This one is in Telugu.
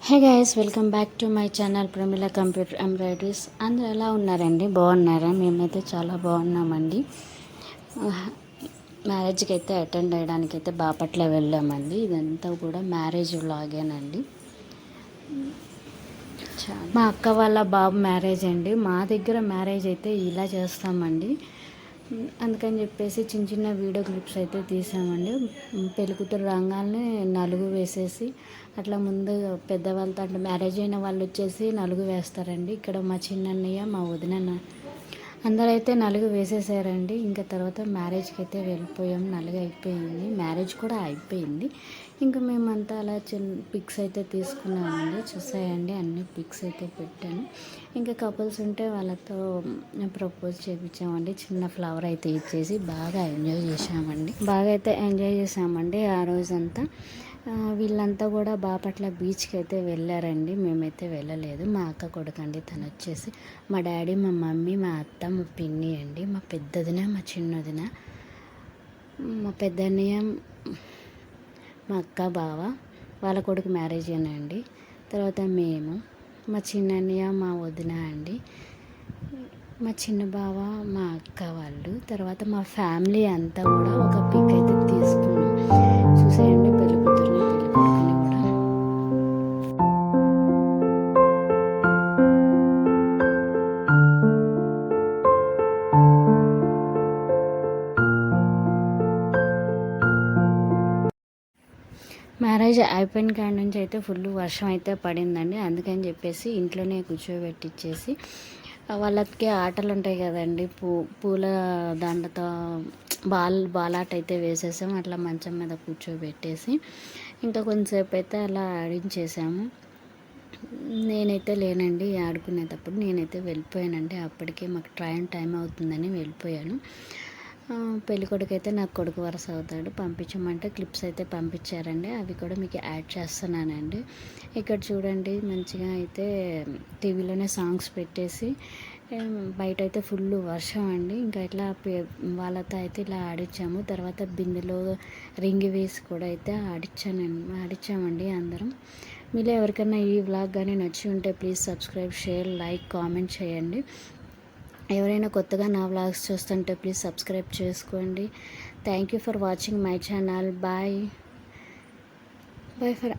Hey guys, welcome back to my channel Pramila computer embroideries. అందరూ ఎలా ఉన్నారండి? బాగున్నారా? మేమైతే చాలా బాగున్నామండి. మ్యారేజ్కి అయితే అటెండ్ అయ్యడానికి అయితే బాపట్ల వెళ్ళామండి. ఇదంతా కూడా మ్యారేజ్ వ్లాగేనండి. మా అక్క వాళ్ళ బాబు మ్యారేజ్ అండి. మా దగ్గర మ్యారేజ్ అయితే ఇలా చేస్తామండి. అందుకని చెప్పేసి చిన్న చిన్న వీడియో క్లిప్స్ అయితే తీసామండి. పెళ్ళికూతురు రాగానే నలుగు వేసేసి అట్లా ముందు పెద్దవాళ్ళతో అట్లా మ్యారేజ్ అయిన వాళ్ళు వచ్చేసి నలుగు వేస్తారండి. ఇక్కడ మా చిన్నన్నయ్య మా వదిన అందరైతే నలుగు వేసేసారండి. ఇంకా తర్వాత మ్యారేజ్కి అయితే వెళ్ళిపోయాం. నలుగు అయిపోయింది, మ్యారేజ్ కూడా అయిపోయింది. ఇంకా మేమంతా అలా పిక్స్ అయితే తీసుకున్నామండి. చూసాయండి, అన్ని పిక్స్ అయితే పెట్టాను. ఇంకా కపుల్స్ ఉంటే వాళ్ళతో ప్రపోజ్ చేయించామండి. చిన్న ఫ్లవర్ అయితే ఇచ్చేసి బాగా ఎంజాయ్ చేసామండి ఆ రోజంతా. వీళ్ళంతా కూడా బాపట్ల బీచ్కి అయితే వెళ్ళారండి. మేమైతే వెళ్ళలేదు. మా అక్క కొడుకండి, తను వచ్చేసి మా డాడీ, మా మమ్మీ, మా అత్త, మా పిన్ని అండి, మా పెద్దదిన, మా చిన్నదిన, మా పెద్దన్నయ్య, మా అక్క బావ వాళ్ళ కొడుకు మ్యారేజ్ అండి. తర్వాత మేము, మా చిన్నన్నయ్య, మా వదిన అండి, మా చిన్న బావ, మా అక్క వాళ్ళు, తర్వాత మా ఫ్యామిలీ అంతా కూడా ఒక పిక్ అయితే తీసుకున్నాం. చూసేయండి పెళ్లి కూతురుని పెళ్లి కొడుకుని కూడా. మ్యారేజ్ అయిపోయిన కాడి నుంచి అయితే ఫుల్ వర్షం అయితే పడిందండి. అందుకని చెప్పేసి ఇంట్లోనే కూర్చోబెట్టించేసి వాళ్ళకి ఆటలు ఉంటాయి కదండి, పూల దండతో బాలాట అయితే వేసేసాం. అట్లా మంచం మీద కూర్చోబెట్టేసి ఇంకా కొంతసేపు అయితే అలా ఆడించేసాము. నేనైతే లేనండి ఆడుకునేటప్పుడు, నేనైతే వెళ్ళిపోయానండి. అప్పటికే మాకు టైం అవుతుందని వెళ్ళిపోయాను. పెళ్ళికొడుకు అయితే నాకు కొడుకు వరుస అవుతాడు. పంపించమంటే క్లిప్స్ అయితే పంపించారండి, అవి కూడా మీకు యాడ్ చేస్తున్నానండి. ఇక్కడ చూడండి, మంచిగా అయితే టీవీలోనే సాంగ్స్ పెట్టేసి బయట అయితే ఫుల్ వర్షం అండి. ఇంకా ఇట్లా వాళ్ళతో అయితే ఇలా ఆడించాము. తర్వాత బిందెలో రింగి వేసి కూడా అయితే ఆడించామండి అందరం. మీలో ఎవరికైనా ఈ వ్లాగ్ కానీ నచ్చి ఉంటే please subscribe, share, like, comment చేయండి. ఎవరైనా కొత్తగా నా వ్లాగ్స్ చూస్తుంటే ప్లీజ్ సబ్స్క్రైబ్ చేసుకోండి. Thank you for watching my channel. Bye for